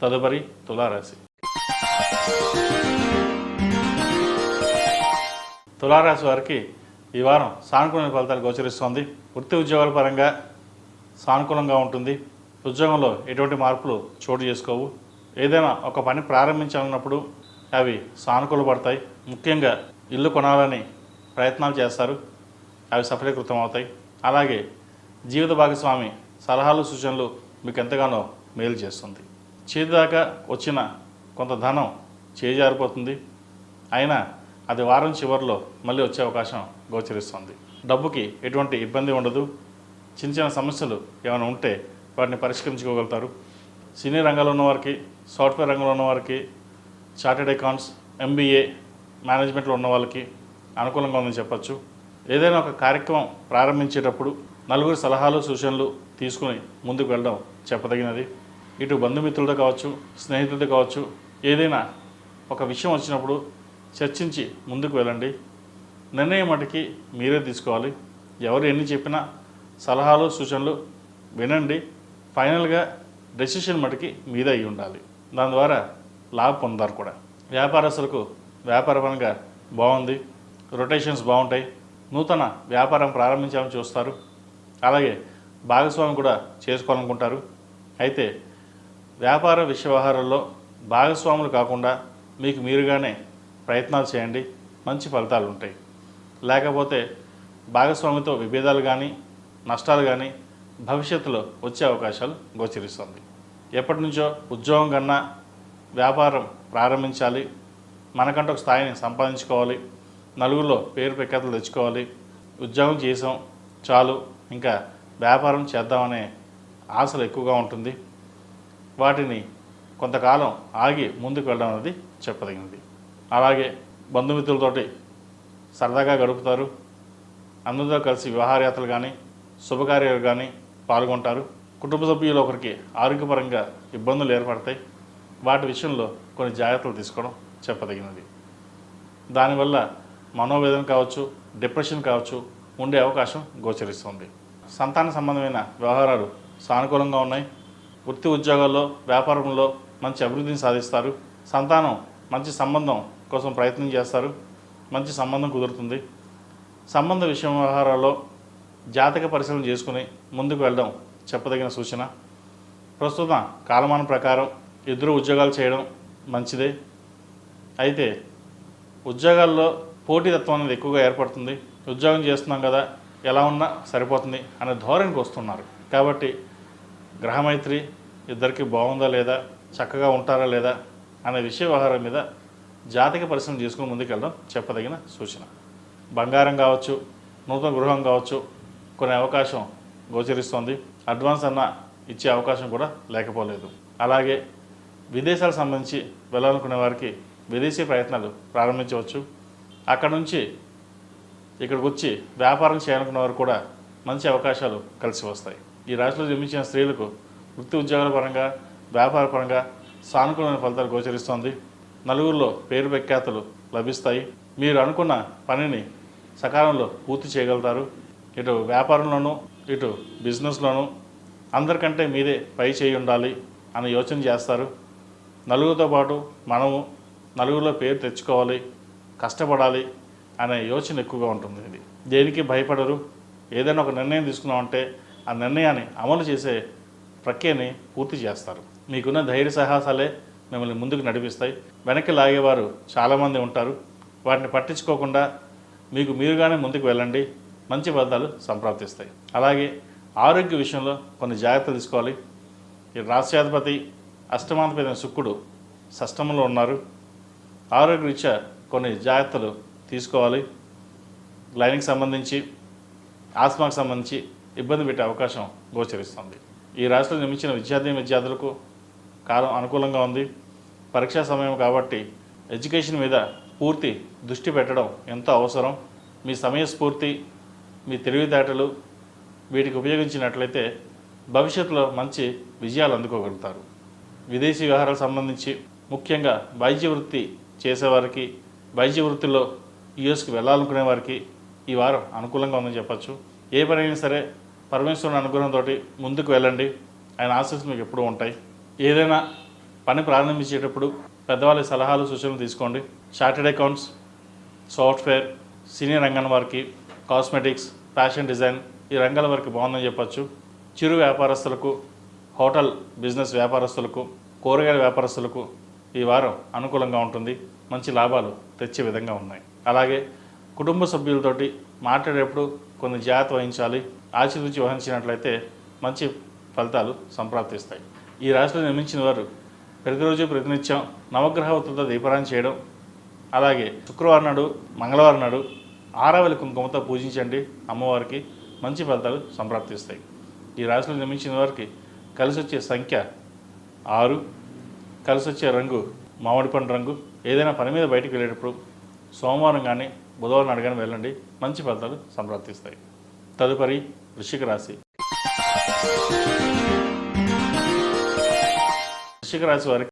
తదుపరి తులారాశి. తులారాశి వారికి ఈ వారం సానుకూల ఫలితాలు గోచరిస్తోంది. వృత్తి ఉద్యోగాల పరంగా సానుకూలంగా ఉంటుంది. ఉద్యోగంలో ఎటువంటి మార్పులు చోటు చేసుకోవు. ఏదైనా ఒక పని ప్రారంభించాలన్నప్పుడు అవి సానుకూల పడతాయి. ముఖ్యంగా ఇల్లు కొనాలని ప్రయత్నాలు చేస్తారు, అవి సఫలీకృతం అవుతాయి. అలాగే జీవిత భాగస్వామి సలహాలు సూచనలు మీకు ఎంతగానో మేలు చేస్తుంది. చేతిదాకా వచ్చిన కొంత ధనం చేజారిపోతుంది, అయినా అది వారం చివరిలో మళ్ళీ వచ్చే అవకాశం గోచరిస్తుంది. డబ్బుకి ఎటువంటి ఇబ్బంది ఉండదు. చిన్న చిన్న సమస్యలు ఏమైనా ఉంటే వాటిని పరిష్కరించుకోగలుగుతారు. సినీ రంగంలో ఉన్నవారికి, సాఫ్ట్వేర్ రంగంలో ఉన్నవారికి, చార్టెడ్ అకౌంట్స్, ఎంబీఏ, మేనేజ్మెంట్లో ఉన్న వాళ్ళకి అనుకూలంగా ఉందని చెప్పచ్చు. ఏదైనా ఒక కార్యక్రమం ప్రారంభించేటప్పుడు నలుగురు సలహాలు సూచనలు తీసుకుని ముందుకు వెళ్ళడం చెప్పదగినది. ఇటు బంధుమిత్రులతో కావచ్చు, స్నేహితులతో కావచ్చు, ఏదైనా ఒక విషయం వచ్చినప్పుడు చర్చించి ముందుకు వెళ్ళండి. నిర్ణయం మటుకి మీరే తీసుకోవాలి. ఎవరు ఎన్ని చెప్పినా సలహాలు సూచనలు వినండి. ఫైనల్గా డెసిషన్ మటుకి మీదే అయి ఉండాలి. దాని ద్వారా లాభం పొందారు కూడా. వ్యాపారస్తులకు వ్యాపారపరంగా బాగుంది. రొటేషన్స్ బాగుంటాయి. నూతన వ్యాపారం ప్రారంభించాలని చూస్తారు. అలాగే భాగస్వామి కూడా చేసుకోవాలనుకుంటారు. అయితే వ్యాపార వ్యవహారాల్లో భాగస్వాములు కాకుండా మీకు మీరుగానే ప్రయత్నాలు చేయండి, మంచి ఫలితాలు ఉంటాయి. లేకపోతే భాగస్వామితో విభేదాలు కానీ నష్టాలు కానీ భవిష్యత్తులో వచ్చే అవకాశాలు గోచరిస్తుంది. ఎప్పటి నుంచో ఉద్యోగం కన్నా వ్యాపారం ప్రారంభించాలి, మనకంటూ ఒక స్థాయిని సంపాదించుకోవాలి, నలుగురిలో పేరు ప్రఖ్యాతులు తెచ్చుకోవాలి, ఉద్యోగం చేసాం చాలు ఇంకా వ్యాపారం చేద్దామనే ఆశలు ఎక్కువగా ఉంటుంది. వాటిని కొంతకాలం ఆగి ముందుకు వెళ్ళడం అనేది చెప్పదగినది. అలాగే బంధుమిత్రులతోటి సరదాగా గడుపుతారు. అందరితో కలిసి విహారయాత్రలు కానీ శుభకార్యాలు కానీ పాల్గొంటారు. కుటుంబ సభ్యులు ఒకరికి ఆరోగ్యపరంగా ఇబ్బందులు ఏర్పడతాయి. వాటి విషయంలో కొన్ని జాగ్రత్తలు తీసుకోవడం చెప్పదగినది. దానివల్ల మనోవేదన కావచ్చు, డిప్రెషన్ కావచ్చు ఉండే అవకాశం గోచరిస్తుంది. సంతాన సంబంధమైన వ్యవహారాలు సానుకూలంగా ఉన్నాయి. వృత్తి ఉద్యోగాల్లో వ్యాపారంలో మంచి అభివృద్ధిని సాధిస్తారు. సంతానం మంచి సంబంధం కోసం ప్రయత్నం చేస్తారు. మంచి సంబంధం కుదురుతుంది. సంబంధ విషయ వ్యవహారాల్లో జాతక పరిశీలన చేసుకుని ముందుకు వెళ్ళడం చెప్పదగిన సూచన. ప్రస్తుతం కాలమానం ప్రకారం ఇద్దరు ఉద్యోగాలు చేయడం మంచిదే. అయితే ఉద్యోగాల్లో పోటీతత్వం అనేది ఎక్కువగా ఏర్పడుతుంది. ఉద్యోగం చేస్తున్నాం కదా, ఎలా ఉన్నా సరిపోతుంది అనే ధోరణికి వస్తున్నారు. కాబట్టి గ్రహమైత్రి ఇద్దరికి బాగుందా లేదా, చక్కగా ఉంటారా లేదా అనే విషయ వ్యవహారం మీద జాతక పరిశీలన చేసుకుని ముందుకు వెళ్ళడం చెప్పదగిన సూచన. బంగారం కావచ్చు, నూతన గృహం కావచ్చు కొనే అవకాశం గోచరిస్తోంది. అడ్వాన్స్ అన్న ఇచ్చే అవకాశం కూడా లేకపోలేదు. అలాగే విదేశాలకు సంబంధించి వెళ్ళాలనుకునే వారికి విదేశీ ప్రయత్నాలు ప్రారంభించవచ్చు. అక్కడ నుంచి ఇక్కడికి వచ్చి వ్యాపారం చేయాలనుకున్న వారు కూడా మంచి అవకాశాలు కలిసి వస్తాయి. ఈ రాశిలో జన్మించిన స్త్రీలకు వృత్తి ఉద్యోగాల పరంగా వ్యాపార పరంగా సానుకూలమైన ఫలితాలు గోచరిస్తోంది. నలుగురిలో పేరు ప్రఖ్యాతులు లభిస్తాయి. మీరు అనుకున్న పనిని సకాలంలో పూర్తి చేయగలుగుతారు. ఇటు వ్యాపారంలోనూ ఇటు బిజినెస్లోనూ అందరికంటే మీదే పై చేయి ఉండాలి అని యోచన చేస్తారు. నలుగురితో పాటు మనము నలుగురిలో పేరు తెచ్చుకోవాలి, కష్టపడాలి అనే యోచన ఎక్కువగా ఉంటుంది. ఇది దేనికి భయపడరు. ఏదైనా ఒక నిర్ణయం తీసుకున్నామంటే ఆ నిర్ణయాన్ని అమలు చేసే ప్రక్రియని పూర్తి చేస్తారు. మీకున్న ధైర్య సాహసాలే మిమ్మల్ని ముందుకు నడిపిస్తాయి. వెనక్కి లాగేవారు చాలామంది ఉంటారు. వాటిని పట్టించుకోకుండా మీకు మీరుగానే ముందుకు వెళ్ళండి, మంచి ఫలితాలు సంప్రాప్తిస్తాయి. అలాగే ఆరోగ్య విషయంలో కొన్ని జాగ్రత్తలు తీసుకోవాలి. ఈ రాష్ట్రాధిపతి అష్టమాధిపతి శుక్రుడు షష్టమంలో ఉన్నారు. ఆరోగ్య రీత్యా కొన్ని జాగ్రత్తలు తీసుకోవాలి. లైన్కి సంబంధించి ఆస్మాకు సంబంధించి ఇబ్బంది పెట్టే అవకాశం గోచరిస్తుంది. ఈ రాశిలో నిర్మించిన విద్యార్థులకు కాలం అనుకూలంగా ఉంది. పరీక్షా సమయం కాబట్టి ఎడ్యుకేషన్ మీద పూర్తి దృష్టి పెట్టడం ఎంతో అవసరం. మీ సమయస్ఫూర్తి, మీ తెలివితేటలు వీటికి ఉపయోగించినట్లయితే భవిష్యత్తులో మంచి విజయాలు అందుకోగలుగుతారు. విదేశీ వ్యవహారాలకు సంబంధించి ముఖ్యంగా వైద్య వృత్తి చేసేవారికి, వైద్య వృత్తిలో యుఎస్కి వెళ్ళాలనుకునే వారికి ఈ వారం అనుకూలంగా ఉందని చెప్పచ్చు. ఏ పని అయినా సరే పరమేశ్వరుని అనుగ్రహంతో ముందుకు వెళ్ళండి. ఆయన ఆశీస్సులు మీకు ఎప్పుడూ ఉంటాయి. ఏదైనా పని ప్రారంభించేటప్పుడు పెద్దవాళ్ళ సలహాలు సూచనలు తీసుకోండి. చార్టెడ్ అకౌంట్స్, సాఫ్ట్వేర్, సీనియర్ రంగం వారికి, కాస్మెటిక్స్, ఫ్యాషన్ డిజైన్ ఈ రంగాల వారికి బాగుందని చెప్పచ్చు. చిరు వ్యాపారస్తులకు, హోటల్ బిజినెస్ వ్యాపారస్తులకు, కూరగాయల వ్యాపారస్తులకు ఈ వారం అనుకూలంగా ఉంటుంది. మంచి లాభాలు తెచ్చే విధంగా ఉన్నాయి. అలాగే కుటుంబ సభ్యులతోటి మాట్లాడేటప్పుడు కొన్ని జాగ్రత్త వహించాలి. ఆచితూచి వహించినట్లయితే మంచి ఫలితాలు సంప్రాప్తిస్తాయి. ఈ రాశిలో నిర్మించిన వారు ప్రతిరోజు ప్రతినిత్యం నవగ్రహ ఒత్తులతో దీపారాధన చేయడం, అలాగే శుక్రవారం నాడు, మంగళవారం నాడు ఆరావళి కుంకుమతో పూజించండి. అమ్మవారికి మంచి ఫలితాలు సంప్రాప్తిస్తాయి. ఈ రాశిలో నిర్మించిన వారికి కలిసి వచ్చే సంఖ్య 6, కలిసి వచ్చే రంగు మామిడి పండు రంగు. ఏదైనా పని మీద బయటికి వెళ్ళేటప్పుడు సోమవారం కానీ బుధవారం నాడు కానీ వెళ్ళండి. మంచి ఫలితాలు సంప్రాప్తిస్తాయి. తదుపరి వృశ్చిక రాశి. వృశ్చిక రాశి వారికి